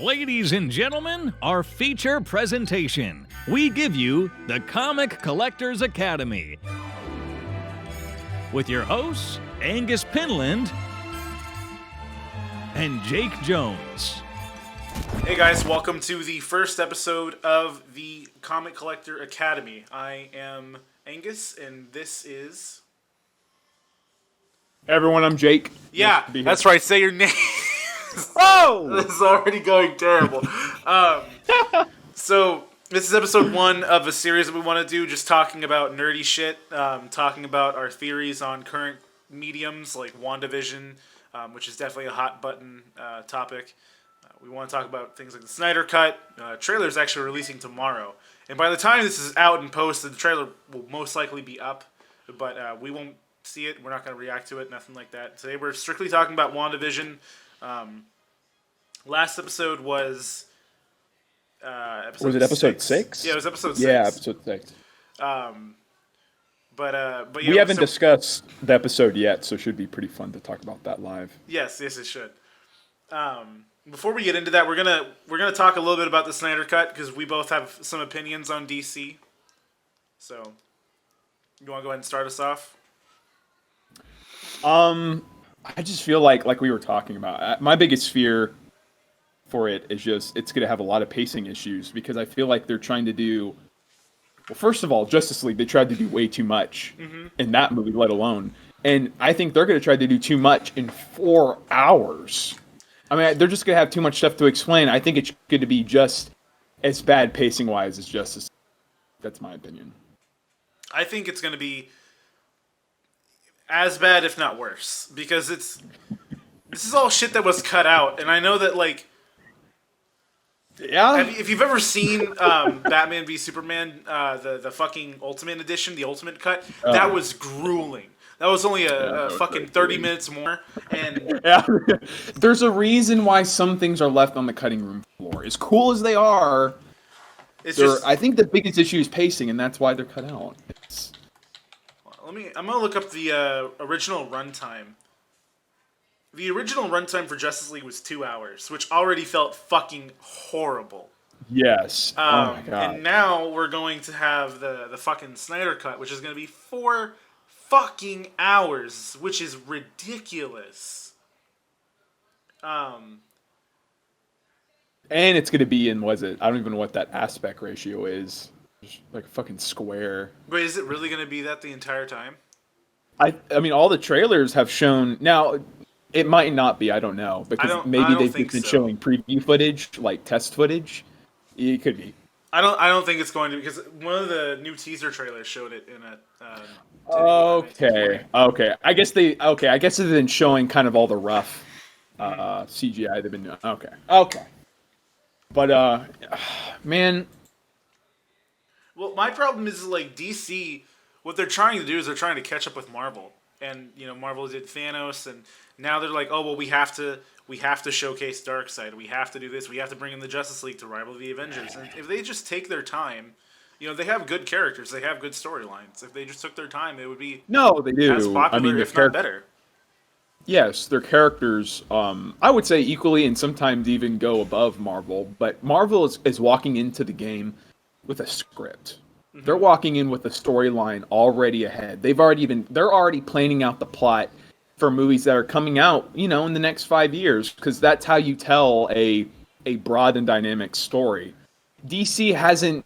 Ladies and gentlemen, our feature presentation. We give you the Comic Collectors Academy. With your hosts, Angus Pinland and Jake Jones. Hey guys, welcome to the first episode of the Comic Collector Academy. I am Angus, and this is... Hey everyone, I'm Jake. Yeah, Nice that's right, say your name. Oh! This is already going terrible. So, this is episode 1 of a series that we want to do, just talking about nerdy shit, talking about our theories on current mediums like WandaVision, which is definitely a hot button topic. We want to talk about things like the Snydercut. Trailer is actually releasing tomorrow. And by the time this is out and posted, the trailer will most likely be up. But we won't see it. We're not going to react to it. Nothing like that. Today we're strictly talking about WandaVision. Last episode was... Was it episode 6? Yeah, it was episode 6. Yeah, episode 6. But we haven't discussed the episode yet, so it should be pretty fun to talk about that live. Yes, it should. Before we get into that, we're gonna talk a little bit about the Snydercut because we both have some opinions on DC. So, you want to go ahead and start us off? I just feel like we were talking about. My biggest fear for it is just it's going to have a lot of pacing issues because I feel like they're trying to do. Well, first of all, Justice League, they tried to do way too much in that movie, let alone. And I think they're going to try to do too much in 4 hours. I mean, they're just going to have too much stuff to explain. I think it's going to be just as bad pacing-wise as Justice League. That's my opinion. I think it's going to be as bad, if not worse. Because this is all shit that was cut out. And I know that, like... Yeah. If you've ever seen Batman v Superman, the fucking Ultimate Edition, the Ultimate Cut, that was grueling. That was only a fucking 30 minutes more. And yeah. There's a reason why some things are left on the cutting room floor. As cool as they are, I think the biggest issue is pacing, and that's why they're cut out. I'm gonna look up the original runtime. The original runtime for Justice League was 2 hours, which already felt fucking horrible. Yes. Oh my God. And now we're going to have the fucking Snyder Cut, which is going to be 4 fucking hours, which is ridiculous. And it's going to be in, I don't even know what that aspect ratio is. Just like a fucking square. But is it really going to be that the entire time? I mean, all the trailers have shown... Now... It might not be, I don't know, because maybe they've been showing preview footage, like test footage. It could be. I don't think it's going to, because one of the new teaser trailers showed it in a. Okay. I guess they've been showing kind of all the rough CGI they've been doing. Okay. But man. Well, my problem is like DC. What they're trying to do is they're trying to catch up with Marvel, and Marvel did Thanos and. Now they're like, oh well, we have to showcase Darkseid. We have to do this. We have to bring in the Justice League to rival the Avengers. And if they just take their time, they have good characters. They have good storylines. If they just took their time, it would be they do. As popular, if not better. Yes, their characters, I would say equally and sometimes even go above Marvel. But Marvel is walking into the game with a script. Mm-hmm. They're walking in with a storyline already ahead. They're already planning out the plot for movies that are coming out, in the next 5 years, because that's how you tell a broad and dynamic story. DC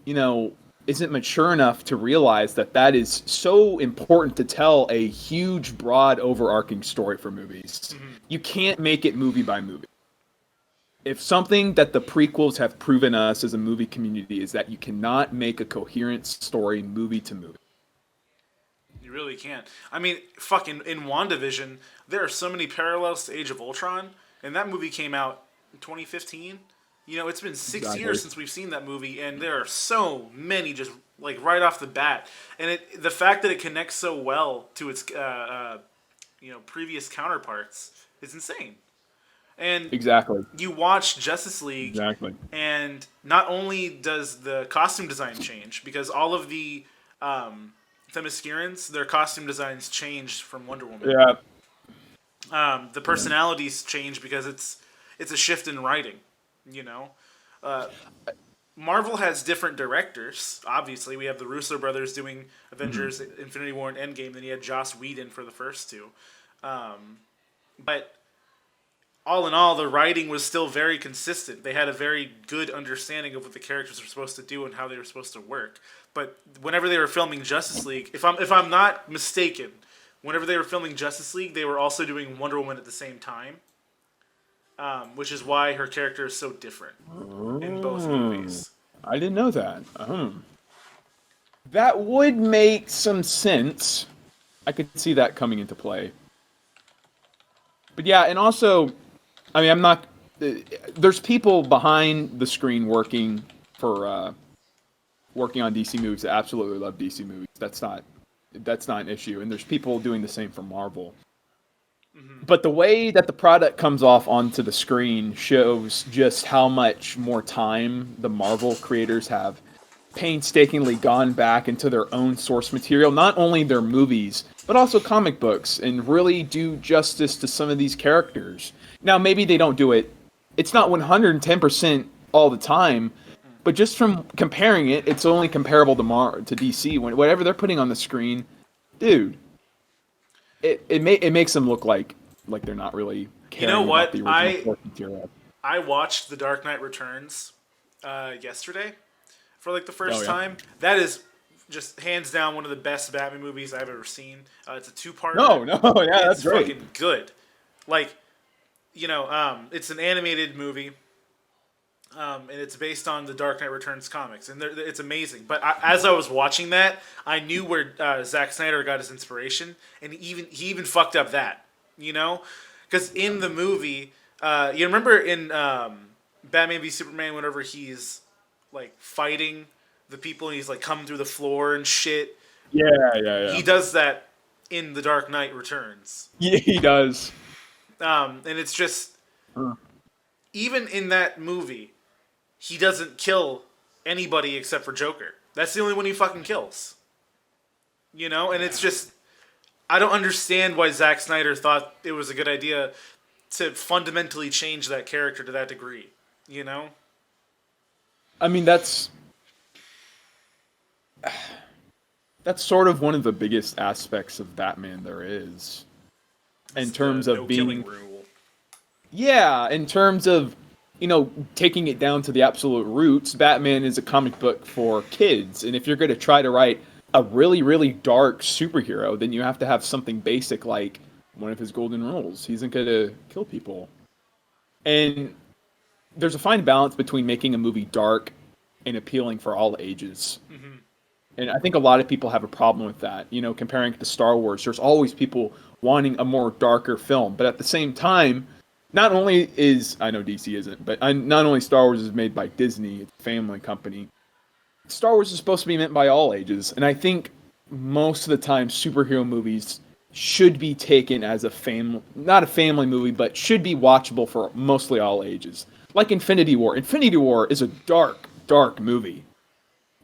isn't mature enough to realize that is so important to tell a huge, broad, overarching story for movies. Mm-hmm. You can't make it movie by movie. If something that the prequels have proven us as a movie community is that you cannot make a coherent story movie to movie. You really can't. I mean, fucking in WandaVision, there are so many parallels to Age of Ultron, and that movie came out in 2015. It's been 6 years since we've seen that movie, and there are so many just like right off the bat. And the fact that it connects so well to its previous counterparts is insane. And exactly, you watch Justice League, exactly, and not only does the costume design change because all of the Themyscirans, their costume designs changed from Wonder Woman. Yeah. The personalities change because it's a shift in writing. You know, uh, Marvel has different directors. Obviously, we have the Russo brothers doing Avengers, Infinity War, and Endgame. Then you had Joss Whedon for the first two. But all in all, the writing was still very consistent. They had a very good understanding of what the characters were supposed to do and how they were supposed to work. But whenever they were filming Justice League, if I'm not mistaken, whenever they were filming Justice League, they were also doing Wonder Woman at the same time, which is why her character is so different in both movies. I didn't know that. That would make some sense. I could see that coming into play. But yeah, and also, I mean, I'm not. There's people behind the screen working on DC movies that absolutely love DC movies. That's not an issue. And there's people doing the same for Marvel. But the way that the product comes off onto the screen shows just how much more time the Marvel creators have painstakingly gone back into their own source material, not only their movies, but also comic books, and really do justice to some of these characters. Now, maybe they don't do it. It's not 110% all the time, but just from comparing it, it's only comparable to DC. Whatever they're putting on the screen, dude, it makes them look like they're not really caring about the original source material. I watched The Dark Knight Returns yesterday for like the first time. That is just hands down one of the best Batman movies I've ever seen. It's a two-part. That's great. Fucking good. Like, it's an animated movie, and it's based on the Dark Knight Returns comics, and it's amazing. But as I was watching that, I knew where Zack Snyder got his inspiration, and he even fucked up that, because in the movie, you remember in Batman v Superman, whenever he's like fighting the people and he's like coming through the floor and shit. Yeah. He does that in The Dark Knight Returns. Yeah, he does. And it's just, even in that movie, he doesn't kill anybody except for Joker. That's the only one he fucking kills. And it's just, I don't understand why Zack Snyder thought it was a good idea to fundamentally change that character to that degree. I mean, that's sort of one of the biggest aspects of Batman there is. In terms of being... rule. Yeah, in terms of, taking it down to the absolute roots, Batman is a comic book for kids. And if you're going to try to write a really, really dark superhero, then you have to have something basic like one of his golden rules. He isn't going to kill people. And there's a fine balance between making a movie dark and appealing for all ages. Mm-hmm. And I think a lot of people have a problem with that. Comparing it to Star Wars, there's always people wanting a more darker film. But at the same time, not only I know DC isn't, but not only Star Wars is made by Disney, it's a family company, Star Wars is supposed to be meant by all ages. And I think most of the time superhero movies should be taken as not a family movie, but should be watchable for mostly all ages. Like Infinity War. Infinity War is a dark, dark movie.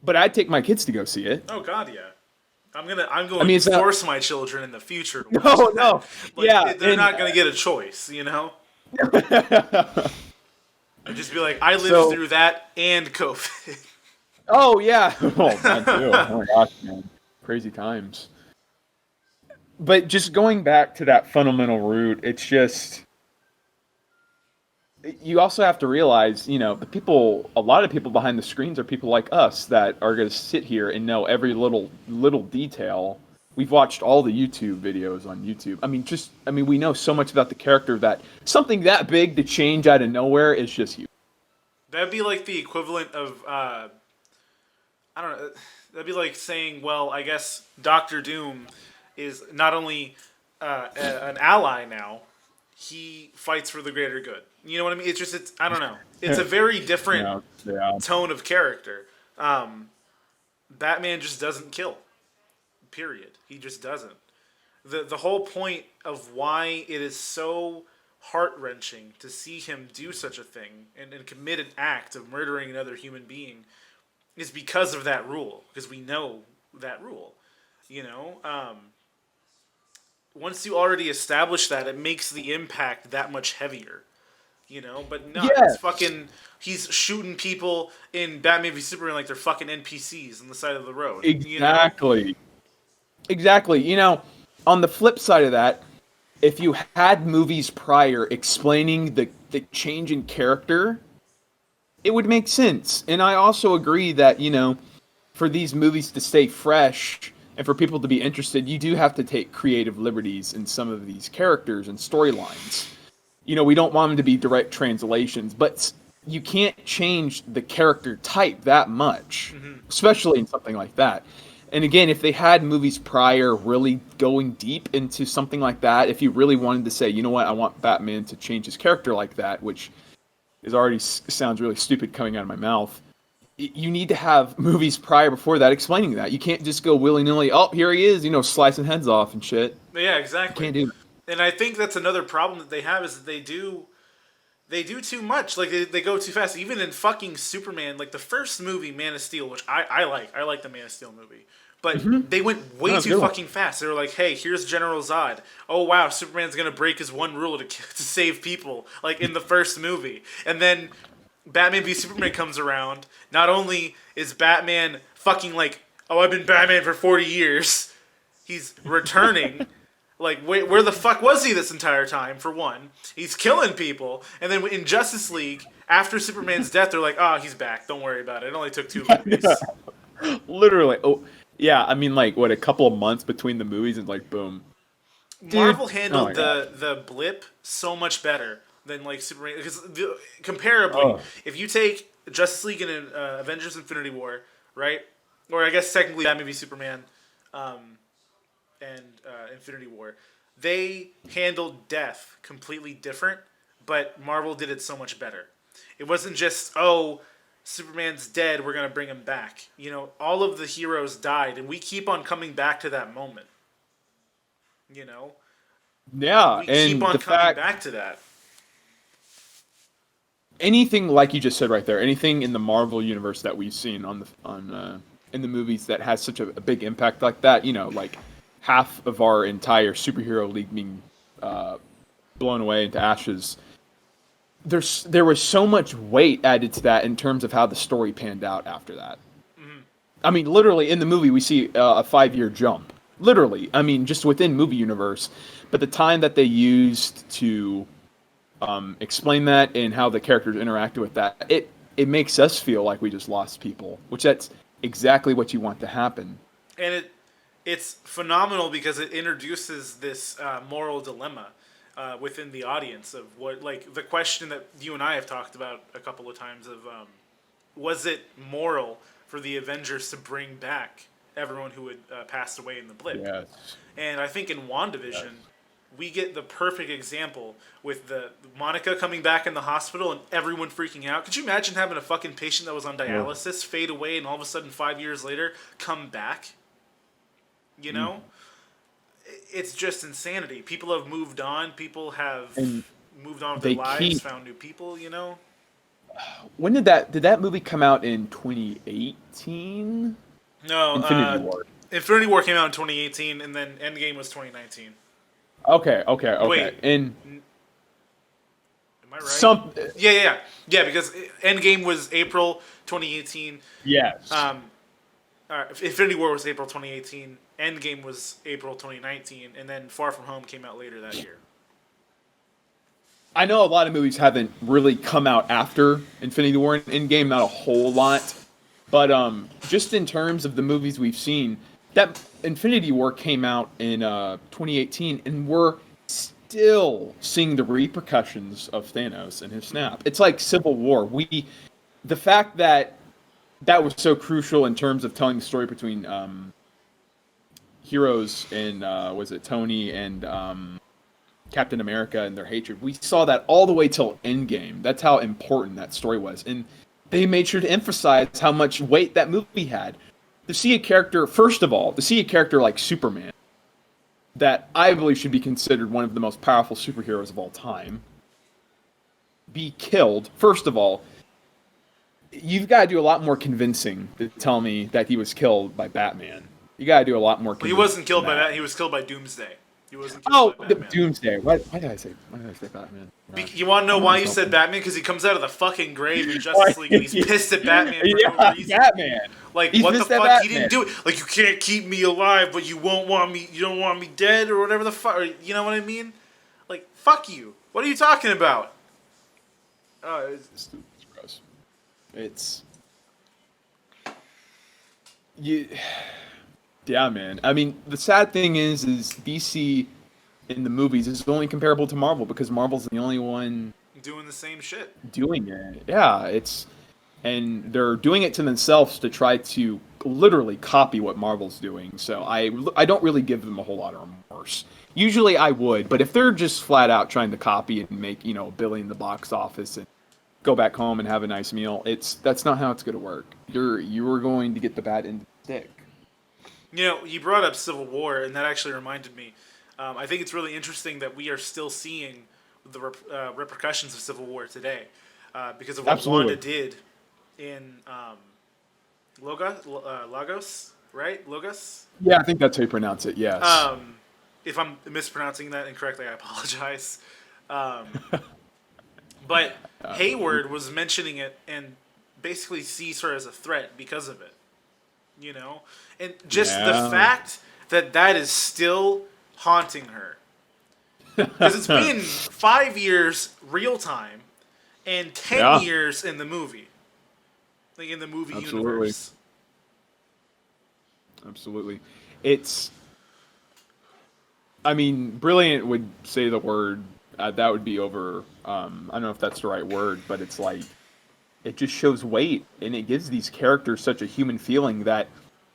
But I'd take my kids to go see it. Oh God, yeah. I'm going to force my children in the future to watch that. No. They're not going to get a choice, I'd just be like, I lived through that and COVID. Oh, yeah. Oh, man, too. Oh, my gosh, man. Crazy times. But just going back to that fundamental root, it's just... You also have to realize, a lot of people behind the screens are people like us that are going to sit here and know every little detail. We've watched all the YouTube videos on YouTube. We know so much about the character that something that big to change out of nowhere is just you. That'd be like the equivalent of, I don't know, that'd be like saying, well, I guess Doctor Doom is not only an ally now, he fights for the greater good. You know what I mean? I don't know. It's a very different tone of character. Batman just doesn't kill. Period. He just doesn't. The whole point of why it is so heart-wrenching to see him do such a thing and commit an act of murdering another human being is because of that rule. Because we know that rule. Once you already establish that, it makes the impact that much heavier. you know. But no, it's Yes. fucking. He's shooting people in Batman v Superman like they're fucking NPCs on the side of the road. You know? Exactly. Exactly. You know, on the flip side of that, if you had movies prior explaining the change in character, it would make sense. And I also agree that, you know, for these movies to stay fresh and for people to be interested, you do have to take creative liberties in some of these characters and storylines. You know, we don't want them to be direct translations, but you can't change the character type that much, especially in something like that. And again, if they had movies prior really going deep into something like that, if you really wanted to say, you know what, I want Batman to change his character like that, which is already sounds really stupid coming out of my mouth, you need to have movies prior before that explaining that. You can't just go willy-nilly, oh, here he is, you know, slicing heads off and shit. Yeah, exactly. You can't do that. And I think that's another problem that they have is that they do too much. Like they go too fast. Even in fucking Superman, like the first movie, Man of Steel, which I like. I like the Man of Steel movie. But they went way too fucking fast. They were like, hey, here's General Zod. Oh, wow, Superman's going to break his one rule to save people, like in the first movie. And then Batman v Superman comes around. Not only is Batman fucking like, oh, I've been Batman for 40 years. He's returning. Like, where the fuck was he this entire time, for one? He's killing people. And then in Justice League, after Superman's death, they're like, oh, he's back. Don't worry about it. It only took 2 movies. Literally. Oh, yeah, I mean, like, what, a couple of months between the movies and, like, boom. Marvel handled the blip so much better than, like, Superman. Because, comparably, if you take Justice League and Avengers Infinity War, right? Or I guess technically Batman v Superman and Infinity War, they handled death completely different, but Marvel did it so much better. It wasn't just, oh, Superman's dead, we're going to bring him back. You know, all of the heroes died, and we keep on coming back to that moment. You know? Yeah, We and keep on the coming fact, back to that. anything like you just said right there, anything in the Marvel universe that we've seen in the movies that has such a big impact like that, you know, like half of our entire superhero league being blown away into ashes. There was so much weight added to that in terms of how the story panned out after that. I mean, literally in the movie we see a 5-year jump. Literally, I mean, just within movie universe. But the time that they used to explain that and how the characters interacted with that, it makes us feel like we just lost people, which that's exactly what you want to happen. And it's phenomenal because it introduces this moral dilemma within the audience of what, like, the question that you and I have talked about a couple of times of, was it moral for the Avengers to bring back everyone who had passed away in the blip? Yes. And I think in WandaVision, we get the perfect example with the Monica coming back in the hospital and everyone freaking out. Could you imagine having a fucking patient that was on dialysis fade away and all of a sudden 5 years later come back? You know? It's just insanity. People have moved on. People have moved on with their lives, found new people, you know? When did that movie come out in 2018? No, Infinity War. Infinity War came out in 2018, and then Endgame was 2019. Okay. Wait. And Am I right? Yeah, because Endgame was April 2018. Yes. Infinity War was April 2018. Endgame was April 2019, and then Far From Home came out later that year. I know a lot of movies haven't really come out after Infinity War and Endgame, not a whole lot. But just in terms of the movies we've seen, that Infinity War came out in 2018, and we're still seeing the repercussions of Thanos and his snap. It's like Civil War. The fact that was so crucial in terms of telling the story between heroes and was it Tony and Captain America and their hatred. We saw that all the way till Endgame. That's how important that story was, and they made sure to emphasize how much weight that movie had. To see a character, first of all, like Superman, that I believe should be considered one of the most powerful superheroes of all time, be killed. First of all, you've got to do a lot more convincing to tell me that he was killed by Batman. You got to do a lot more convincing. Well, he wasn't killed by that. He was killed by Doomsday. He wasn't killed Oh, by the Batman. Doomsday. Why did I say Batman? You want to know why you said Batman? Because he comes out of the fucking grave in Justice League and he's pissed at Batman for no reason. Batman. Like, He's what the pissed at fuck? He Batman. didn't do it. Like, you can't keep me alive, but you don't want me dead or whatever the fuck. Or, you know what I mean? Like, fuck you. What are you talking about? It's gross. Yeah, man. I mean, the sad thing is DC in the movies is only comparable to Marvel because Marvel's the only one Doing the same shit. doing it. Yeah, and they're doing it to themselves to try to literally copy what Marvel's doing. So I don't really give them a whole lot of remorse. Usually I would, but if they're just flat out trying to copy and make, $1 billion in the box office and go back home and have a nice meal, that's not how it's going to work. You are going to get the bad end of the stick. You brought up Civil War, and that actually reminded me. I think it's really interesting that we are still seeing the repercussions of Civil War today because of what Wanda did in Lagos, right? Lagos? Yeah, I think that's how you pronounce it, yes. If I'm mispronouncing that incorrectly, I apologize. But Hayward was mentioning it and basically sees her as a threat because of it. And just the fact that is still haunting her. Because it's been 5 years real time and 10 years in the movie. Like in the movie universe. Absolutely. Brilliant would say the word, that would be over, I don't know if that's the right word, but it's like, it just shows weight, and it gives these characters such a human feeling that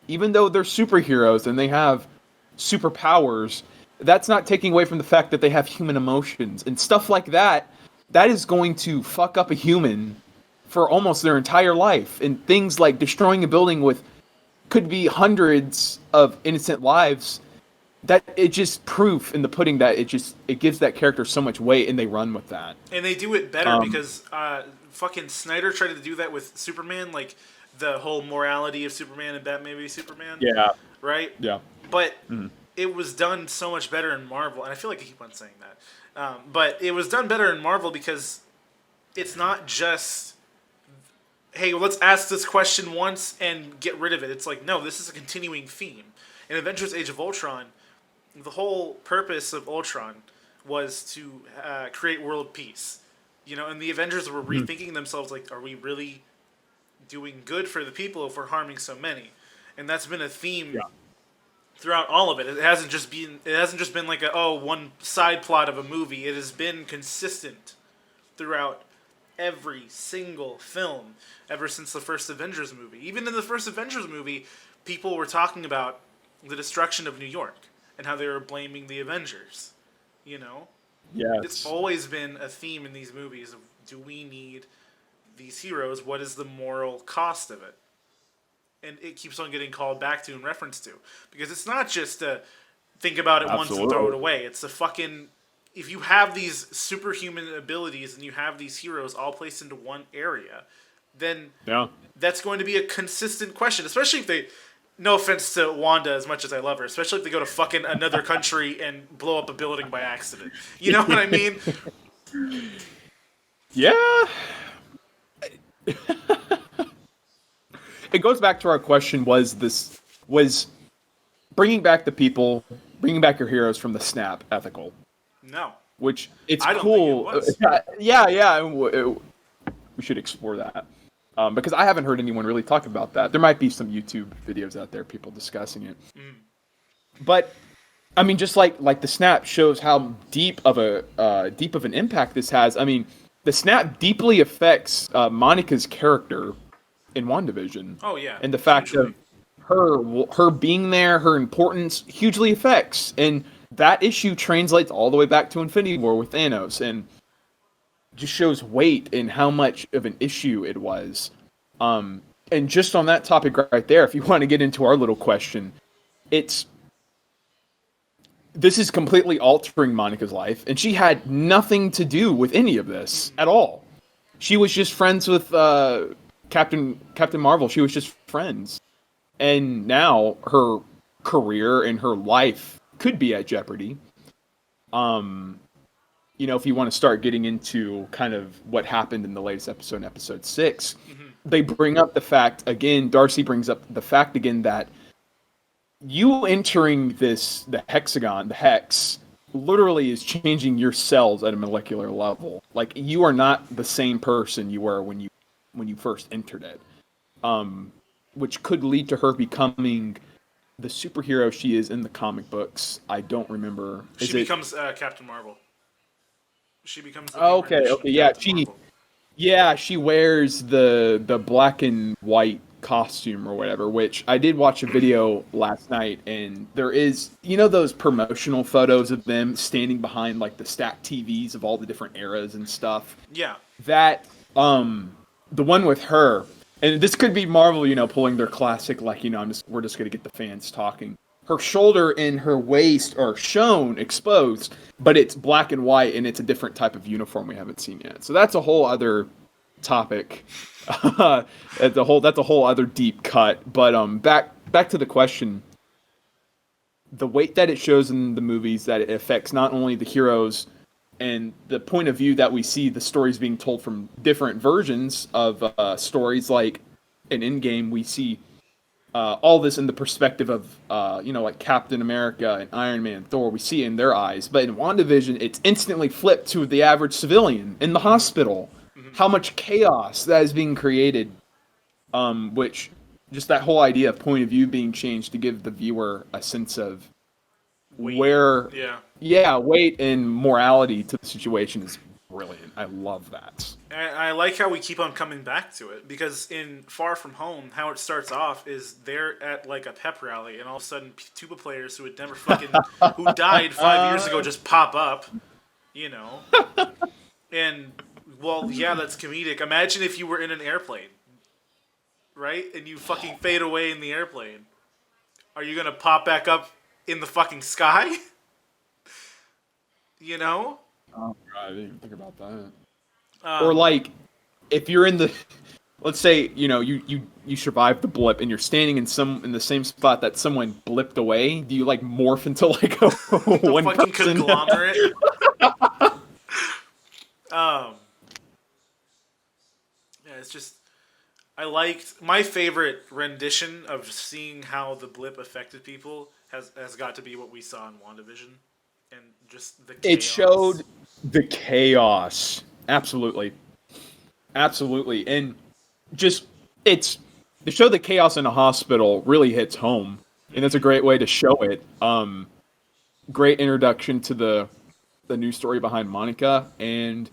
even though they're superheroes and they have superpowers, that's not taking away from the fact that they have human emotions. And stuff like that is going to fuck up a human for almost their entire life. And things like destroying a building with could be hundreds of innocent lives, that it's just proof in the pudding that it gives that character so much weight, and they run with that. And they do it better because fucking Snyder tried to do that with Superman, like the whole morality of Superman and Batman v Superman. Yeah. Right? Yeah. But it was done so much better in Marvel, and I feel like I keep on saying that. But it was done better in Marvel because it's not just, hey, let's ask this question once and get rid of it. It's like, no, this is a continuing theme. In Avengers Age of Ultron, the whole purpose of Ultron was to create world peace. And the Avengers were rethinking themselves, like, are we really doing good for the people if we're harming so many? And that's been a theme throughout all of it. It hasn't just been like one side plot of a movie. It has been consistent throughout every single film ever since the first Avengers movie. Even in the first Avengers movie, people were talking about the destruction of New York and how they were blaming the Avengers. Yeah, it's always been a theme in these movies of, do we need these heroes? What is the moral cost of it? And it keeps on getting called back to and referenced to, because it's not just a think about it once and throw it away. It's a fucking, if you have these superhuman abilities and you have these heroes all placed into one area, then that's going to be a consistent question, especially if they, no offense to Wanda as much as I love her, especially if they go to fucking another country and blow up a building by accident. You know what I mean? Yeah. It goes back to our question, was bringing back the people, bringing back your heroes from the snap ethical? No. Which, it's I don't cool. think it was. Yeah. We should explore that. Because I haven't heard anyone really talk about that. There might be some YouTube videos out there, people discussing it. But, just like the snap shows how deep of an impact this has. The snap deeply affects Monica's character in WandaVision. Oh yeah. And the fact of her being there, her importance hugely affects. And that issue translates all the way back to Infinity War with Thanos, and just shows weight in how much of an issue it was. And just on that topic right there, if you want to get into our little question, this is completely altering Monica's life, and she had nothing to do with any of this at all. She was just friends with Captain Marvel. She was just friends. And now her career and her life could be at jeopardy. If you want to start getting into kind of what happened in the latest episode, in episode 6, they bring up the fact again. Darcy brings up the fact again that you entering the hexagon, the hex, literally is changing your cells at a molecular level. Like, you are not the same person you were when you first entered it, which could lead to her becoming the superhero she is in the comic books. I don't remember. She becomes Captain Marvel. She becomes. Okay, yeah, Marvel. she wears the black and white costume or whatever, which I did watch a video last night, and there is, those promotional photos of them standing behind like the stacked TVs of all the different eras and stuff. Yeah. That the one with her, and this could be Marvel, pulling their classic, like, we're just gonna get the fans talking. Her shoulder and her waist are shown exposed, but it's black and white, and it's a different type of uniform we haven't seen yet. So that's a whole other topic. That's a whole other deep cut. But back to the question. The weight that it shows in the movies, that it affects not only the heroes and the point of view that we see the stories being told from different versions of stories, like in Endgame, we see all this in the perspective of, like Captain America and Iron Man and Thor. We see it in their eyes. But in WandaVision, it's instantly flipped to the average civilian in the hospital. How much chaos that is being created, which just that whole idea of point of view being changed to give the viewer a sense of weight and morality to the situation is brilliant. I love that. And I like how we keep on coming back to it, because in Far From Home, how it starts off is they're at like a pep rally, and all of a sudden tuba players who had never who died 5 years ago just pop up, and well, yeah, that's comedic. Imagine if you were in an airplane, right? And you fucking fade away in the airplane. Are you gonna pop back up in the fucking sky? Oh, God, I didn't even think about that. Or like, if you're in the, let's say, you survived the blip and you're standing in the same spot that someone blipped away. Do you like morph into like a one fucking person? Conglomerate? Yeah, it's just, I liked, my favorite rendition of seeing how the blip affected people has got to be what we saw in WandaVision, and just the chaos. It showed the chaos. Absolutely. And just, to show the chaos in a hospital really hits home, and it's a great way to show it. Great introduction to the news story behind Monica, and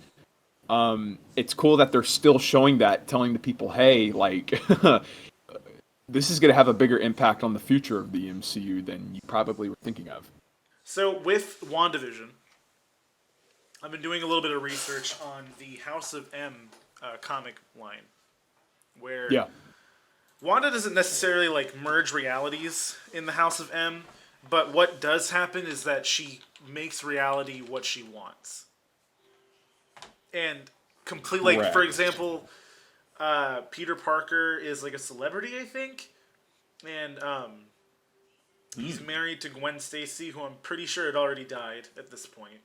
it's cool that they're still showing that, telling the people, hey, like, this is going to have a bigger impact on the future of the MCU than you probably were thinking of. So with WandaVision, I've been doing a little bit of research on the House of M comic line, where Wanda doesn't necessarily like merge realities in the House of M, but what does happen is that she makes reality what she wants. And completely, like, for example, Peter Parker is like a celebrity, I think, and he's married to Gwen Stacy, who I'm pretty sure had already died at this point.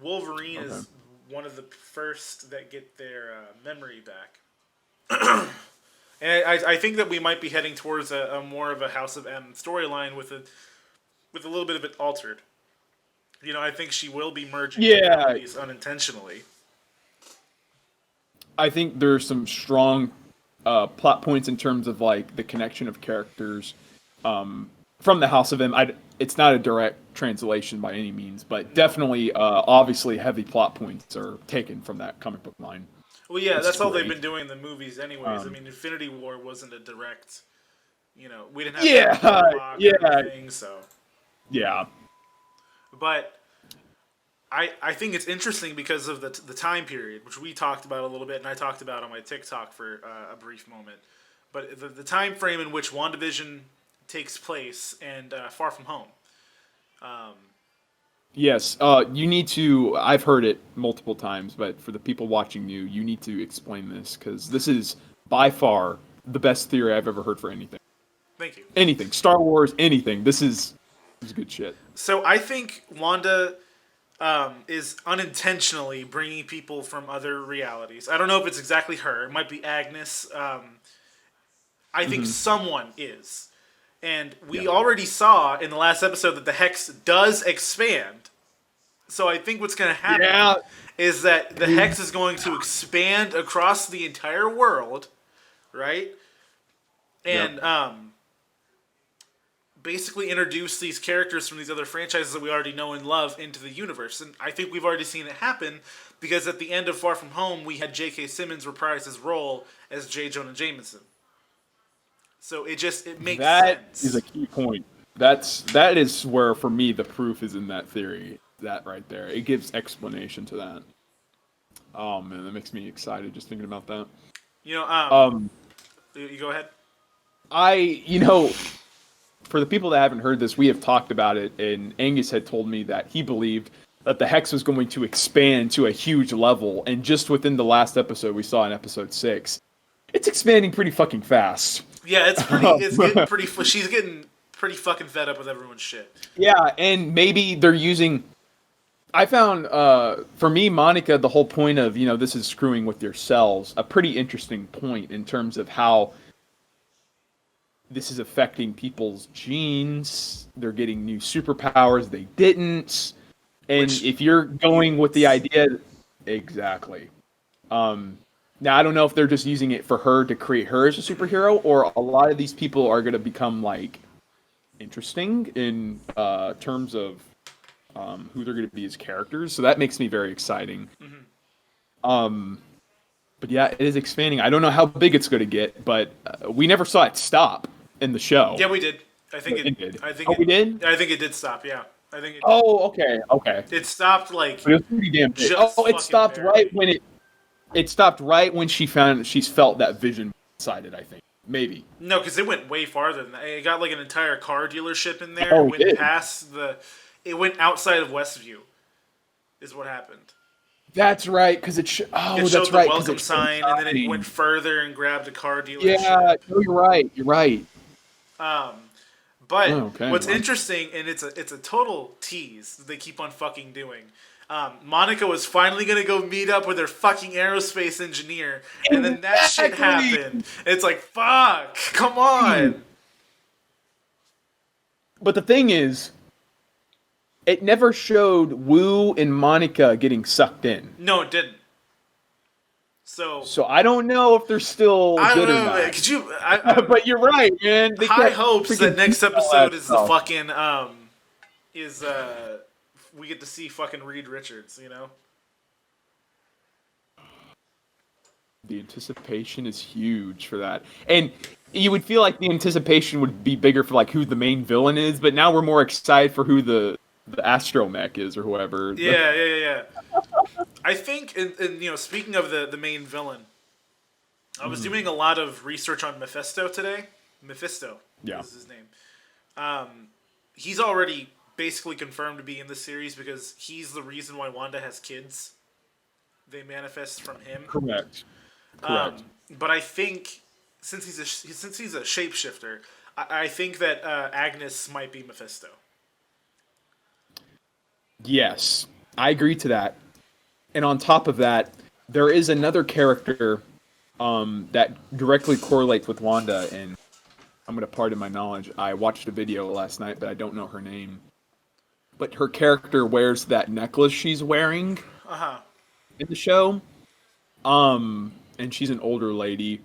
Wolverine is one of the first that get their memory back. And I think that we might be heading towards a more of a House of M storyline with a little bit of it altered. I think she will be merging realities unintentionally. I think there's some strong plot points in terms of like the connection of characters from the House of M. It's not a direct translation by any means, but definitely, obviously, heavy plot points are taken from that comic book line. Well, yeah, that's all they've been doing in the movies, anyways. I mean, Infinity War wasn't a direct. We didn't have or anything, so yeah. But I think it's interesting because of the time period, which we talked about a little bit, and I talked about on my TikTok for a brief moment. But the time frame in which WandaVision takes place and Far From Home. Yes, you need to. I've heard it multiple times, but for the people watching you need to explain this, because this is by far the best theory I've ever heard for anything. Thank you. Anything, Star Wars, anything. This is was good shit. So I think Wanda is unintentionally bringing people from other realities. I don't know if it's exactly her. It might be Agnes. I think someone is. And we already saw in the last episode that the Hex does expand. So I think what's going to happen is that the Hex is going to expand across the entire world, right? And basically introduce these characters from these other franchises that we already know and love into the universe. And I think we've already seen it happen because at the end of Far From Home, we had J.K. Simmons reprise his role as J. Jonah Jameson. So it makes sense. That is a key point. That is where, for me, the proof is in that theory. That right there. It gives explanation to that. Oh, man, that makes me excited just thinking about that. You go ahead. For the people that haven't heard this, we have talked about it, and Angus had told me that he believed that the Hex was going to expand to a huge level, and just within the last episode we saw in episode 6, it's expanding pretty fucking fast. Yeah, it's getting pretty. She's getting pretty fucking fed up with everyone's shit. Yeah, and maybe they're using. I found, for me, Monica, the whole point of this is screwing with your cells, a pretty interesting point in terms of how this is affecting people's genes. They're getting new superpowers they didn't. And if you're going with the idea... Exactly. Now, I don't know if they're just using it for her to create her as a superhero, or a lot of these people are going to become, interesting in terms of who they're going to be as characters. So that makes me very exciting. But yeah, it is expanding. I don't know how big it's going to get, but we never saw it stop in the show. Yeah, we did. I think it did. We did? I think it did stop, yeah. I think it did. Oh, okay. It stopped But it was pretty damn big. It stopped right when it stopped right when she's felt that vision inside it, I think. Maybe. No, because it went way farther than that. It got an entire car dealership in there. Oh, it went outside of Westview, is what happened. That's right, because it showed the welcome sign, and then it went further and grabbed a car dealership. Yeah, you're right. But what's interesting, and it's a total tease that they keep on fucking doing. Monica was finally gonna go meet up with her fucking aerospace engineer, and then that shit happened. It's like, fuck, come on. But the thing is, it never showed Wu and Monica getting sucked in. No, it didn't. So I don't know if they're still good or not. Could you? But you're right, man. High hopes that next episode is the fucking we get to see fucking Reed Richards, The anticipation is huge for that, and you would feel like the anticipation would be bigger for who the main villain is, but now we're more excited for who the astromech is or whoever. Yeah. I think, and speaking of the main villain, I was doing a lot of research on Mephisto today. Mephisto is his name. He's already basically confirmed to be in the series because he's the reason why Wanda has kids. They manifest from him. Correct. But I think since he's a shapeshifter, I think that Agnes might be Mephisto. Yes, I agree to that. And on top of that, there is another character that directly correlates with Wanda, and I'm going to pardon my knowledge. I watched a video last night, but I don't know her name. But her character wears that necklace she's wearing in the show. And she's an older lady.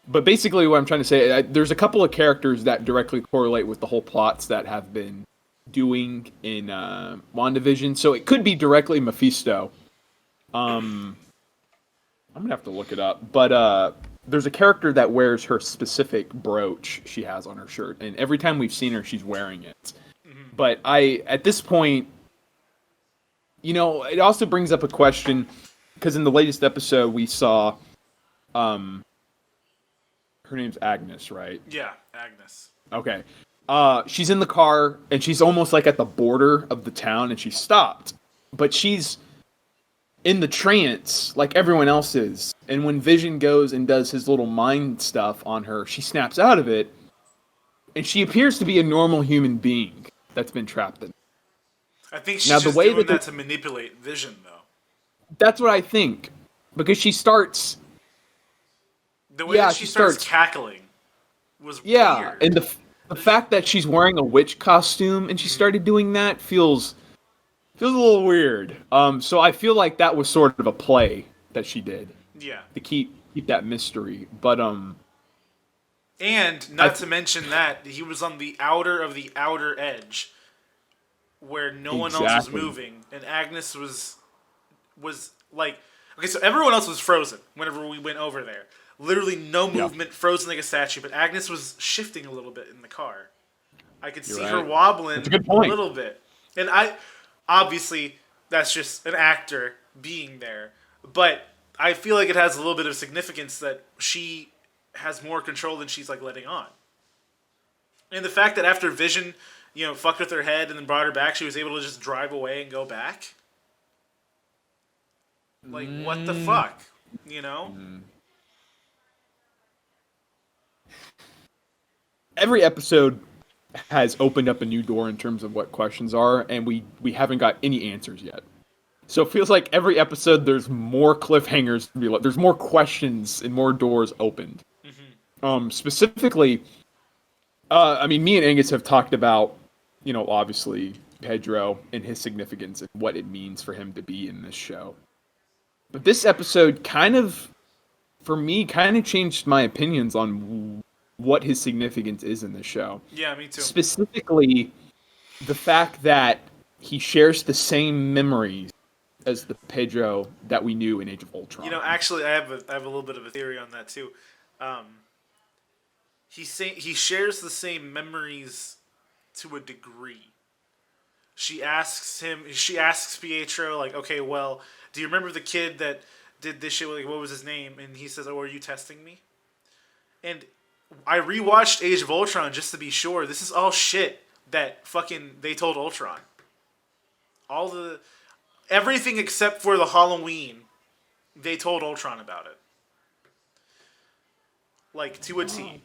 But basically what I'm trying to say, there's a couple of characters that directly correlate with the whole plots that have been doing in WandaVision. So it could be directly Mephisto. I'm going to have to look it up. But there's a character that wears her specific brooch she has on her shirt. And every time we've seen her, she's wearing it. But at this point, it also brings up a question, because in the latest episode we saw, her name's Agnes, right? Yeah, Agnes. Okay. She's in the car, and she's almost at the border of the town, and she stopped. But she's in the trance like everyone else is. And when Vision goes and does his little mind stuff on her, she snaps out of it, and she appears to be a normal human being. that's been trapped in. I think she's Now, the just way doing that that to manipulate Vision, though. That's what I think. Because she starts... The way that she starts cackling was weird. And the fact that she's wearing a witch costume and she started doing that feels a little weird. So I feel like that was sort of a play that she did. Yeah. To keep that mystery. But and not to mention that he was on the outer of the outer edge where no one else was moving, and Agnes was like, okay, so everyone else was frozen whenever we went over there. Literally no movement, frozen like a statue, but Agnes was shifting a little bit in the car. I could see her wobbling a little bit. And obviously that's just an actor being there, but I feel like it has a little bit of significance that she has more control than she's like letting on. And the fact that after Vision, fucked with her head and then brought her back, she was able to just drive away and go back. Like, what the fuck? Every episode has opened up a new door in terms of what questions are, and we haven't got any answers yet. So it feels like every episode there's more cliffhangers to be there's more questions and more doors opened. Specifically, me and Angus have talked about, obviously Pedro and his significance and what it means for him to be in this show. But this episode for me, changed my opinions on what his significance is in this show. Yeah, me too. Specifically, the fact that he shares the same memories as the Pedro that we knew in Age of Ultron. Actually, I have a little bit of a theory on that too. He shares the same memories to a degree. She asks Pietro, like, okay, well, do you remember the kid that did this shit? Like, what was his name? And he says, oh, are you testing me? And I rewatched Age of Ultron just to be sure. This is all shit that fucking they told Ultron. Everything except for the Halloween, they told Ultron about it. Like, to a T.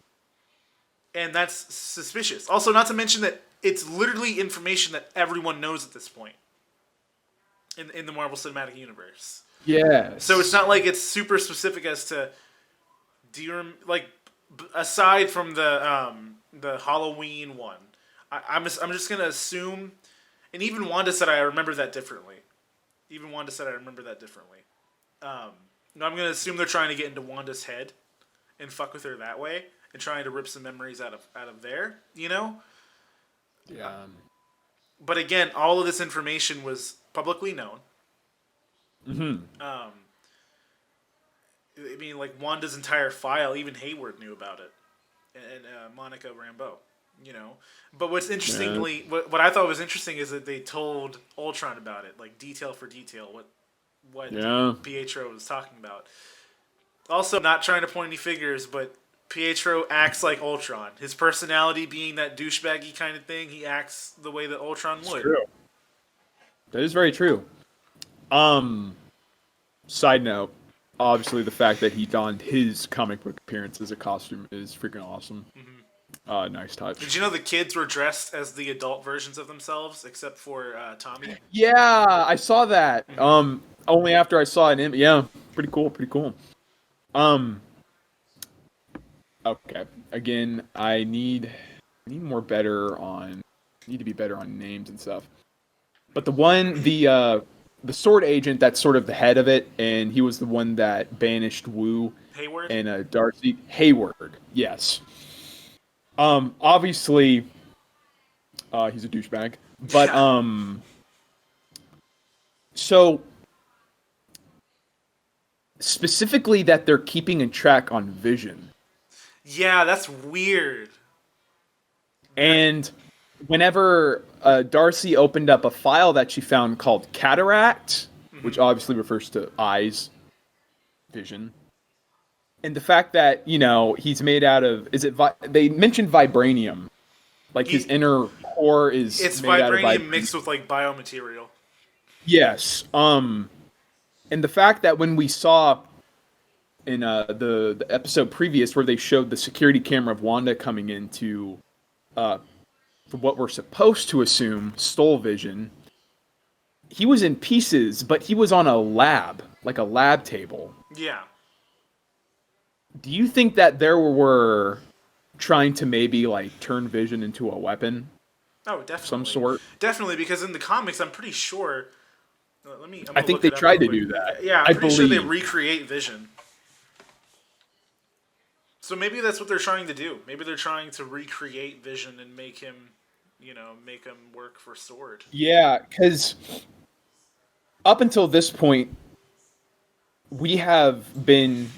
And that's suspicious. Also, not to mention that it's literally information that everyone knows at this point in the Marvel Cinematic Universe. Yeah. So it's not like it's super specific as to, aside from the Halloween one, I'm just gonna assume, and even Wanda said I remember that differently. No, I'm gonna assume they're trying to get into Wanda's head and fuck with her that way and trying to rip some memories out of there, Yeah. But again, all of this information was publicly known. Like Wanda's entire file, even Hayward knew about it, and Monica Rambeau, But what's interestingly, what I thought was interesting is that they told Ultron about it, like detail for detail, what Pietro was talking about. Also, not trying to point any fingers, but Pietro acts like Ultron. His personality being that douchebaggy kind of thing, he acts the way that Ultron would. True. That is very true. Side note, obviously the fact that he donned his comic book appearance as a costume is freaking awesome. Nice touch. Did you know the kids were dressed as the adult versions of themselves, except for Tommy? Yeah, I saw that. Only after I saw an image. Yeah, pretty cool. Okay. Again, I need to be better on names and stuff. But the sword agent that's sort of the head of it, and he was the one that banished Wu Hayward and Darcy. Hayward, yes. Obviously, he's a douchebag. But so specifically that they're keeping a track on Vision. Yeah, that's weird. And whenever Darcy opened up a file that she found called Cataract, which obviously refers to eyes, Vision, and the fact that, he's made out of, they mentioned vibranium, like his inner core is made out of vibranium mixed with like biomaterial. Yes. And the fact that when we saw in the episode previous where they showed the security camera of Wanda coming into for what we're supposed to assume, stole Vision. He was in pieces, but he was on a lab table. Yeah. Do you think that there were trying to maybe like turn Vision into a weapon? Oh, definitely. Some sort. Definitely, because in the comics, I'm pretty sure. I think they tried to do that. Yeah, I'm pretty sure they recreate Vision. So maybe that's what they're trying to do. Maybe they're trying to recreate Vision and make him work for Sword. Yeah, because up until this point, we have been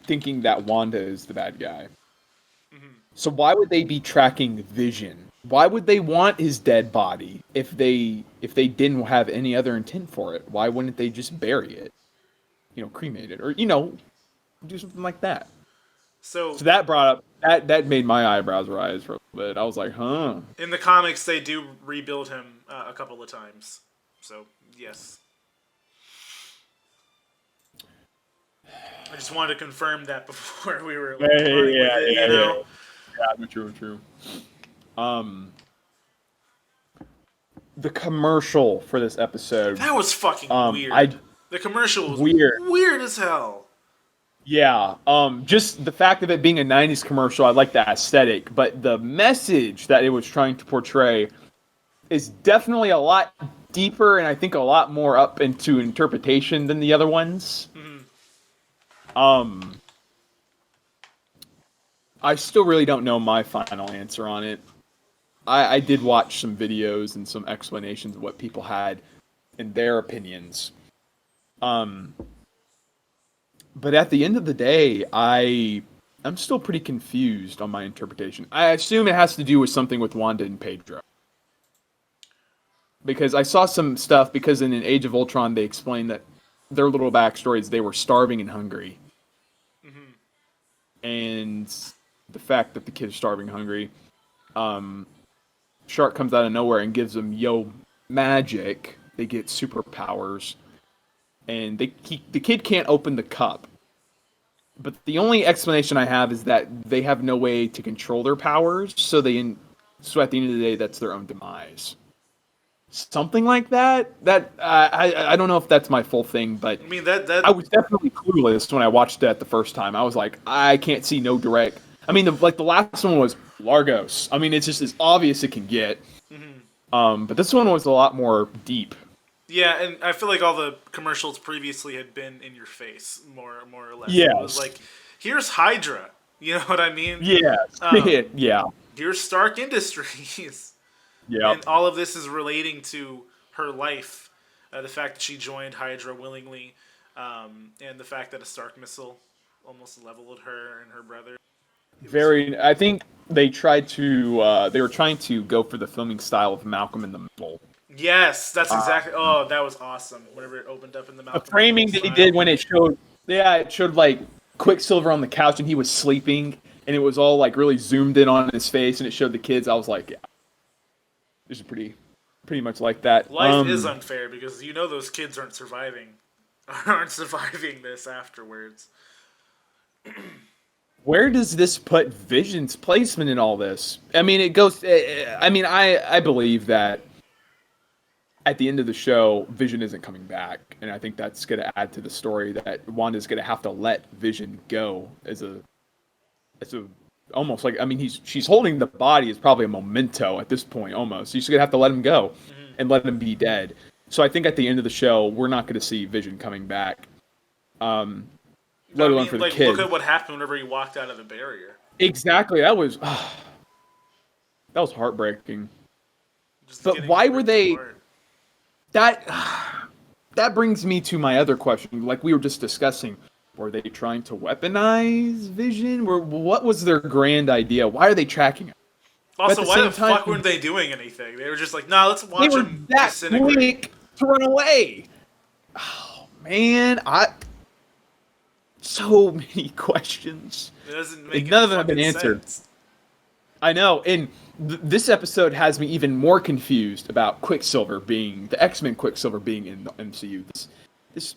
thinking that Wanda is the bad guy. Mm-hmm. So why would they be tracking Vision? Why would they want his dead body if they didn't have any other intent for it? Why wouldn't they just bury it? Cremate it, or do something like that. So that brought up that made my eyebrows rise for a little bit. I was like, huh. In the comics, they do rebuild him a couple of times. So yes. I just wanted to confirm that before we were Yeah, true. The commercial for this episode. That was fucking weird. The commercial was weird as hell. Yeah, just the fact of it being a 90s commercial, I like the aesthetic, but the message that it was trying to portray is definitely a lot deeper and I think a lot more up into interpretation than the other ones. Mm-hmm. I still really don't know my final answer on it. I did watch some videos and some explanations of what people had in their opinions. But at the end of the day, I'm still pretty confused on my interpretation. I assume it has to do with something with Wanda and Pedro. Because I saw some stuff, because in an Age of Ultron, they explained that their little backstories, they were starving and hungry. Mm-hmm. And the fact that the kid's starving and hungry, Shark comes out of nowhere and gives them magic. They get superpowers. And the kid can't open the cup. But the only explanation I have is that they have no way to control their powers, so at the end of the day, that's their own demise. Something like that. I don't know if that's my full thing, but I mean that I was definitely clueless when I watched that the first time. I was like, I can't see no direct. I mean, the last one was Largos. I mean, it's just as obvious as it can get. Mm-hmm. But this one was a lot more deep. Yeah, and I feel like all the commercials previously had been in your face, more or less. Yeah. It was like, here's Hydra. You know what I mean? Yeah. Yeah. Here's Stark Industries. Yeah. And all of this is relating to her life. The fact that she joined Hydra willingly, and the fact that a Stark missile almost leveled her and her brother. I think they tried to. They were trying to go for the filming style of Malcolm in the Middle. Yes, that's exactly. Oh, that was awesome. Whenever it opened up in the Malcolm. The framing that he did when it showed. Yeah, it showed like Quicksilver on the couch and he was sleeping, and it was all like really zoomed in on his face, and it showed the kids. I was like, yeah, this is pretty much like that. Life is unfair because those kids aren't surviving this afterwards. Where does this put Vision's placement in all this? I mean, it goes. I mean, I believe that at the end of the show, Vision isn't coming back, and I think that's going to add to the story that Wanda's going to have to let Vision go as a almost like, I mean, she's holding the body as probably a memento at this point almost. She's going to have to let him go and let him be dead. So I think at the end of the show, we're not going to see Vision coming back. Let alone for the kid. Look at what happened whenever he walked out of the barrier. Exactly. That was heartbreaking. But why were they? That brings me to my other question. Like we were just discussing, were they trying to weaponize Vision? What was their grand idea? Why are they tracking him? Also, why the fuck weren't they doing anything? They were just like, nah, let's watch him disintegrate. They were that quick to run away. Oh man, so many questions. It doesn't make none of them have been answered. Sense. I know, and this episode has me even more confused about Quicksilver being the X-Men Quicksilver being in the MCU. This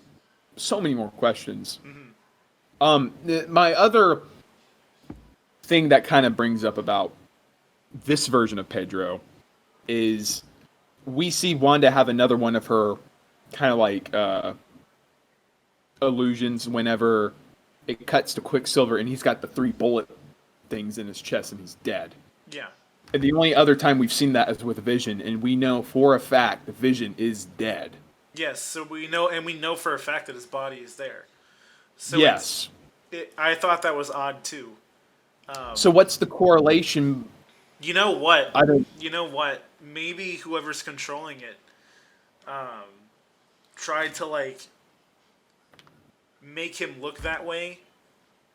so many more questions. Mm-hmm. My other thing that kind of brings up about this version of Pedro is we see Wanda have another one of her kind of like illusions whenever it cuts to Quicksilver and he's got the 3 bullet things in his chest and he's dead. Yeah. And the only other time we've seen that is with Vision, and we know for a fact the Vision is dead. Yes, so we know for a fact that his body is there. So yes. I thought that was odd too. So what's the correlation? You know what? I don't. You know what? Maybe whoever's controlling it tried to like make him look that way,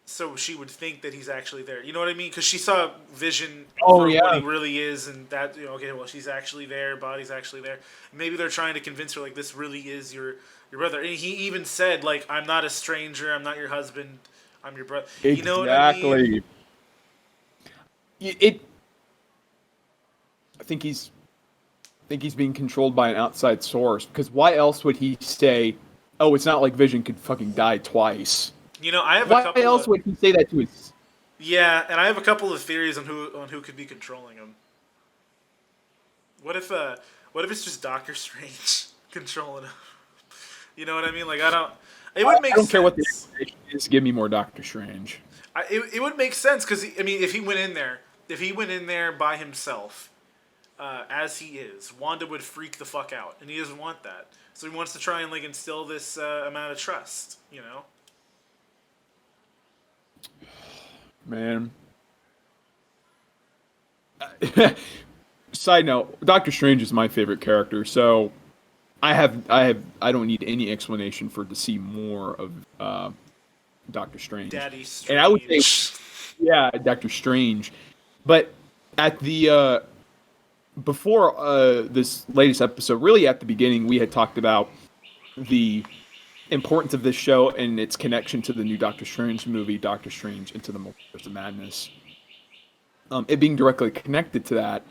so she would think that he's actually there. You know what I mean? Because she saw Vision for what he really is, and that okay, well she's actually there, body's actually there. Maybe they're trying to convince her like this really is your brother. And he even said like, "I'm not a stranger. I'm not your husband. I'm your brother." Exactly. You know what I mean? I think he's being controlled by an outside source, because why else would he say, "Oh, it's not like Vision could fucking die twice"? You know, I have why a couple. Why else would he say that to his? Yeah, and I have a couple of theories on who could be controlling him. What if it's just Doctor Strange controlling him? You know what I mean? Like I don't. It would make. I don't care what the explanation is. Give me more Doctor Strange. It would make sense because I mean, if he went in there by himself, as he is, Wanda would freak the fuck out, and he doesn't want that. So he wants to try and like instill this amount of trust. You know. Man. Side note, Doctor Strange is my favorite character, so I don't need any explanation to see more of Doctor Strange. Daddy Strange. And I would say, yeah, Doctor Strange. But at the before this latest episode, really at the beginning, we had talked about the importance of this show and its connection to the new Doctor Strange movie, Doctor Strange Into the Multiverse of Madness. It being directly connected to that,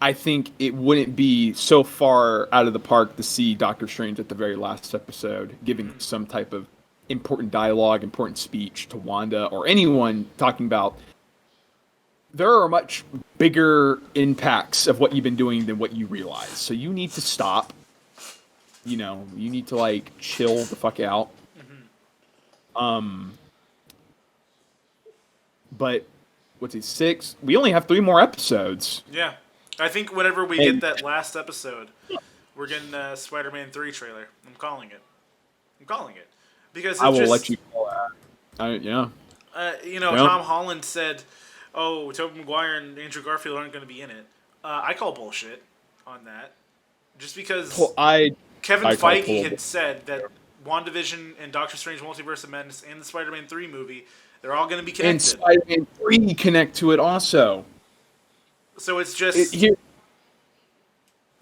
I think it wouldn't be so far out of the park to see Doctor Strange at the very last episode giving some type of important dialogue, important speech to Wanda or anyone talking about there are much bigger impacts of what you've been doing than what you realize. So you need to stop. You know, you need to like chill the fuck out. But what's it, 6? We only have 3 more episodes. Yeah. I think whenever we get that last episode, we're getting a Spider-Man 3 trailer. I'm calling it. Because I will let you call that. Yeah. You know, Tom Holland said, "Oh, Tobey Maguire and Andrew Garfield aren't going to be in it." I call bullshit on that. Just because Kevin Feige had said that WandaVision and Doctor Strange Multiverse of Madness and the Spider-Man 3 movie, they're all going to be connected. And Spider-Man 3 connect to it also. So it's just...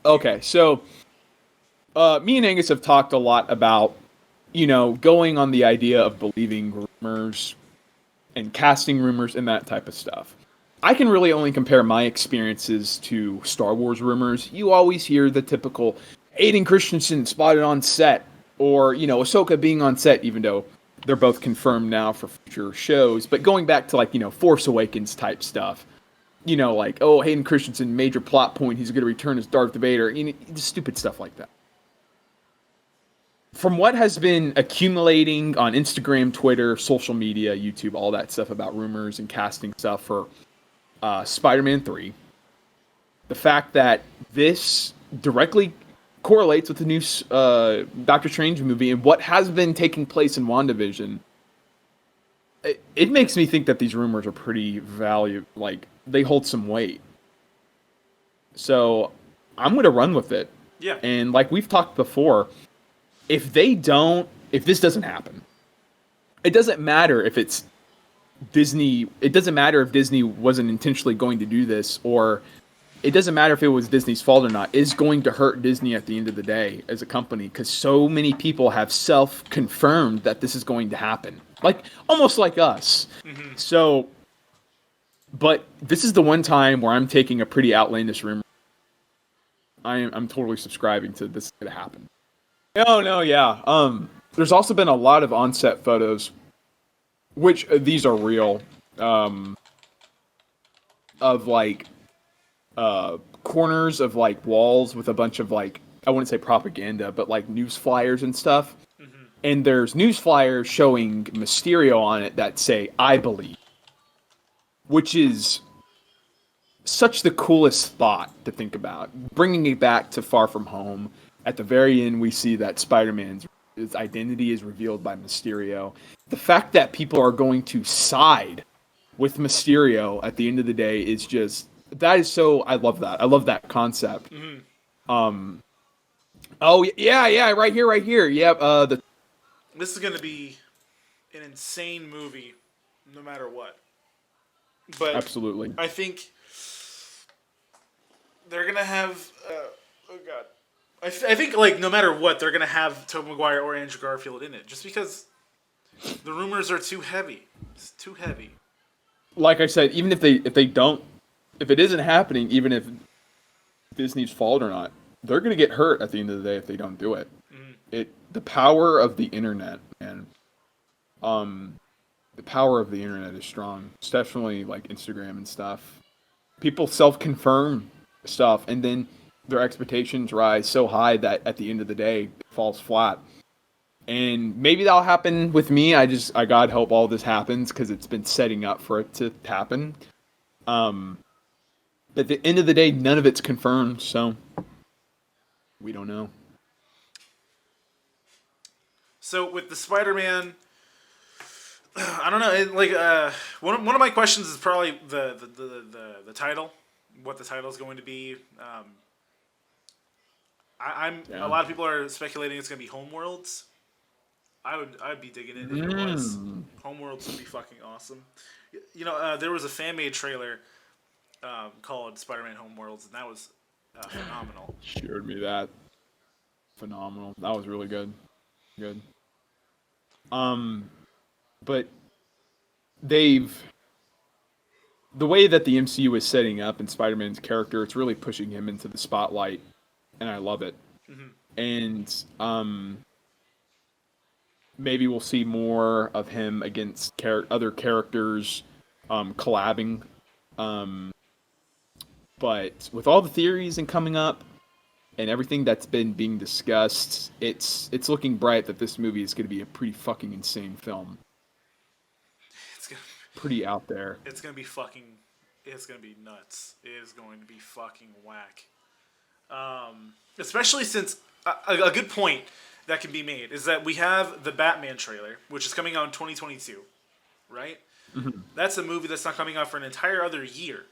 Okay, so me and Angus have talked a lot about, you know, going on the idea of believing rumors and casting rumors and that type of stuff. I can really only compare my experiences to Star Wars rumors. You always hear the typical Hayden Christensen spotted on set, or, you know, Ahsoka being on set, even though they're both confirmed now for future shows. But going back to, like, you know, Force Awakens type stuff, you know, like, oh, Hayden Christensen, major plot point, he's going to return as Darth Vader, you know, stupid stuff like that. From what has been accumulating on Instagram, Twitter, social media, YouTube, all that stuff about rumors and casting stuff for Spider-Man 3, the fact that this directly correlates with the new Doctor Strange movie and what has been taking place in WandaVision, it makes me think that these rumors are pretty like, they hold some weight. So I'm going to run with it. Yeah. And like we've talked before, if this doesn't happen, it doesn't matter if it's Disney. It doesn't matter if Disney wasn't intentionally going to do this, or it doesn't matter if it was Disney's fault or not. It's going to hurt Disney at the end of the day as a company, because so many people have self-confirmed that this is going to happen. Like, almost like us. Mm-hmm. So, but this is the one time where I'm taking a pretty outlandish rumor. I'm totally subscribing to this is going to happen. No, yeah. There's also been a lot of on-set photos, which these are real, of like corners of like walls with a bunch of like, I wouldn't say propaganda, but like news flyers and stuff. And there's news flyers showing Mysterio on it that say "I believe," which is such the coolest thought to think about. Bringing it back to Far From Home, at the very end, we see that Spider-Man's his identity is revealed by Mysterio. The fact that people are going to side with Mysterio at the end of the day is just, that is so, I love that. I love that concept. Oh yeah, right here. Yep. This is going to be an insane movie, no matter what. But Absolutely. I think they're gonna have. Oh god, I think like no matter what, they're gonna have Tobey Maguire or Andrew Garfield in it, just because the rumors are too heavy. It's too heavy. Like I said, even if they don't, if it isn't happening, even if Disney's fault or not, they're gonna get hurt at the end of the day if they don't do it. The power of the internet, man. The power of the internet is strong. It's definitely like Instagram and stuff. People self-confirm stuff, and then their expectations rise so high that at the end of the day, it falls flat. And maybe that'll happen with me. I God hope all this happens because it's been setting up for it to happen. But at the end of the day, none of it's confirmed, so we don't know. So with the Spider-Man, I don't know. One of my questions is probably the title, what the title is going to be. A lot of people are speculating it's going to be Homeworlds. I'd be digging it if it was. Homeworlds would be fucking awesome. You know, there was a fan-made trailer called Spider-Man Homeworlds, and that was phenomenal. Showed me that. Phenomenal. That was really good. Good. But the way that the MCU is setting up and Spider-Man's character, it's really pushing him into the spotlight, and I love it. And maybe we'll see more of him against other characters collabing. But with all the theories and coming up and everything that's been being discussed, it's looking bright that this movie is going to be a pretty fucking insane film. Pretty out there. It's gonna be nuts. It is going to be fucking whack. Especially since a good point that can be made is that we have the Batman trailer, which is coming out in 2022, right? That's a movie that's not coming out for an entire other year.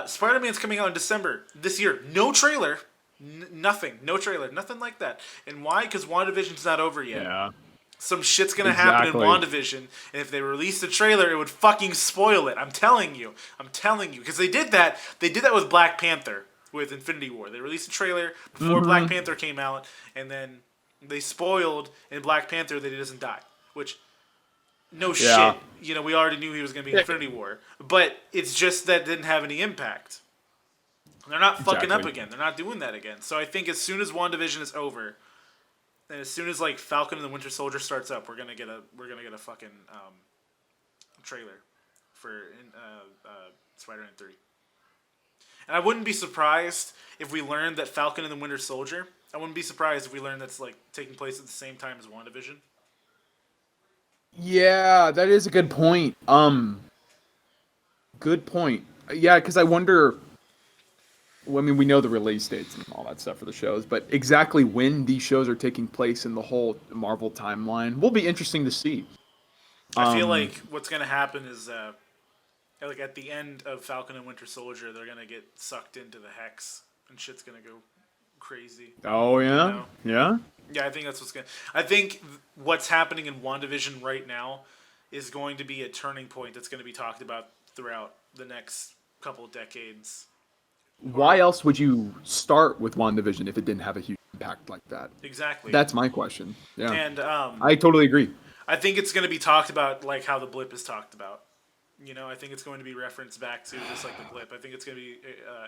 Spider-Man's coming out in December this year. No trailer. Nothing. No trailer. Nothing like that. And why? Because WandaVision's not over yet. Yeah. Some shit's gonna happen in WandaVision, and if they released the trailer, it would fucking spoil it. I'm telling you, because they did that. They did that with Black Panther with Infinity War. They released a trailer before Black Panther came out, and then they spoiled in Black Panther that he doesn't die. Which, no shit. You know, we already knew he was gonna be in Infinity War, but it's just that didn't have any impact. They're not fucking up again. They're not doing that again. So I think as soon as WandaVision is over. And as soon as like Falcon and the Winter Soldier starts up, we're gonna get a fucking trailer for Spider-Man 3. And I wouldn't be surprised if we learned that Falcon and the Winter Soldier. I wouldn't be surprised if we learned that's like taking place at the same time as WandaVision. Yeah, that is a good point. Good point. Yeah, because I wonder. Well, I mean, we know the release dates and all that stuff for the shows, but exactly when these shows are taking place in the whole Marvel timeline will be interesting to see. I feel like what's going to happen is, like at the end of Falcon and Winter Soldier, they're going to get sucked into the Hex, and shit's going to go crazy. Oh yeah, you know? Yeah. Yeah, I think that's what's going. I think what's happening in WandaVision right now is going to be a turning point that's going to be talked about throughout the next couple of decades. Why else would you start with WandaVision if it didn't have a huge impact like that? Exactly. That's my question. Yeah. And I totally agree. I think it's going to be talked about like how the blip is talked about. You know, I think it's going to be referenced back to just like the blip. I think it's going to be,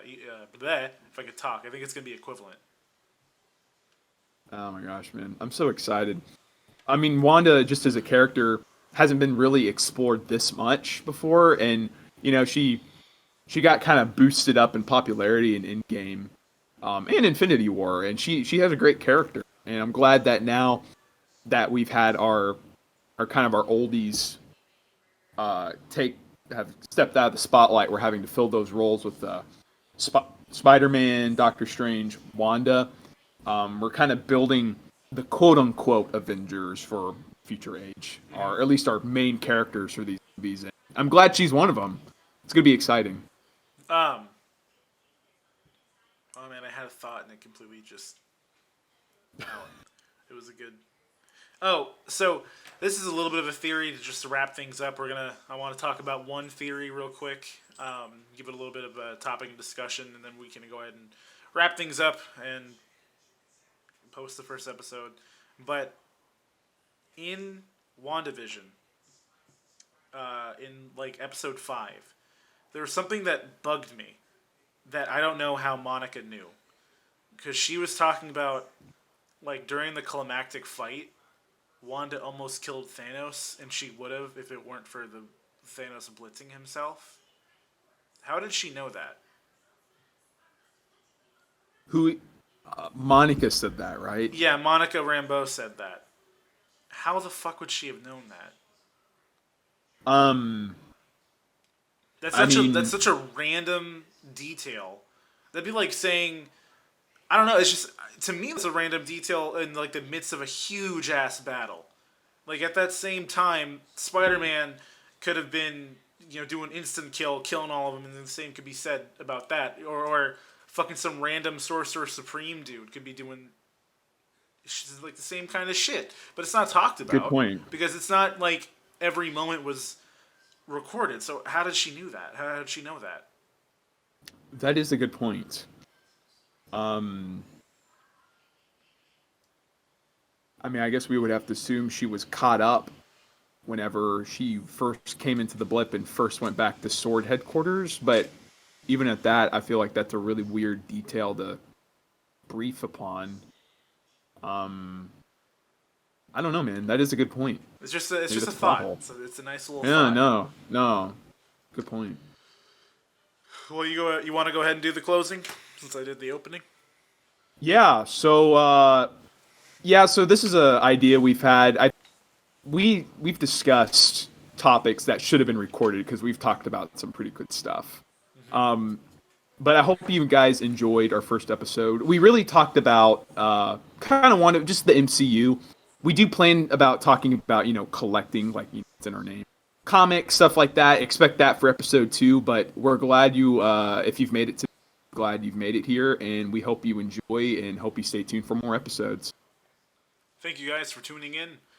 if I could talk, I think it's going to be equivalent. Oh my gosh, man. I'm so excited. I mean, Wanda, just as a character, hasn't been really explored this much before. And, you know, she she got kind of boosted up in popularity in Endgame, and Infinity War, and she has a great character, and I'm glad that now that we've had our kind of our oldies have stepped out of the spotlight, we're having to fill those roles with Spider-Man, Doctor Strange, Wanda. We're kind of building the quote-unquote Avengers for future age, or at least our main characters for these movies. And I'm glad she's one of them. It's gonna be exciting. Oh man, I had a thought and it completely just. Oh, it was a good. Oh, so this is a little bit of a theory to wrap things up. I want to talk about one theory real quick. Give it a little bit of a topic of discussion, and then we can go ahead and wrap things up and post the first episode. But in WandaVision, in like episode 5, there was something that bugged me that I don't know how Monica knew, because she was talking about like during the climactic fight, Wanda almost killed Thanos, and she would have if it weren't for the Thanos blitzing himself. How did she know that? Monica said that, right? Yeah, Monica Rambeau said that. How the fuck would she have known that? That's such a random detail. That'd be like saying, I don't know. It's just, to me, it's a random detail in like the midst of a huge ass battle. Like at that same time, Spider-Man could have been, doing instant killing all of them, and then the same could be said about that. Or fucking some random Sorcerer Supreme dude could be doing like the same kind of shit, but it's not talked about. Good point. Because it's not like every moment was recorded. So how did she knew that? How did she know that? That is a good point. I mean, I guess we would have to assume she was caught up whenever she first came into the blip and first went back to Sword headquarters. But even at that, I feel like that's a really weird detail to brief upon. I don't know, man. That is a good point. It's just a thought. It's a nice little thought. Yeah, no. Good point. Well, you want to go ahead and do the closing since I did the opening? Yeah. So this is an idea we've had. We've discussed topics that should have been recorded because we've talked about some pretty good stuff. Mm-hmm. But I hope you guys enjoyed our first episode. We really talked about just the MCU. We do plan about talking about collecting, like it's in our name, comics, stuff like that. Expect that for episode 2. But we're glad if you've made it glad you've made it here, and we hope you enjoy and hope you stay tuned for more episodes. Thank you guys for tuning in.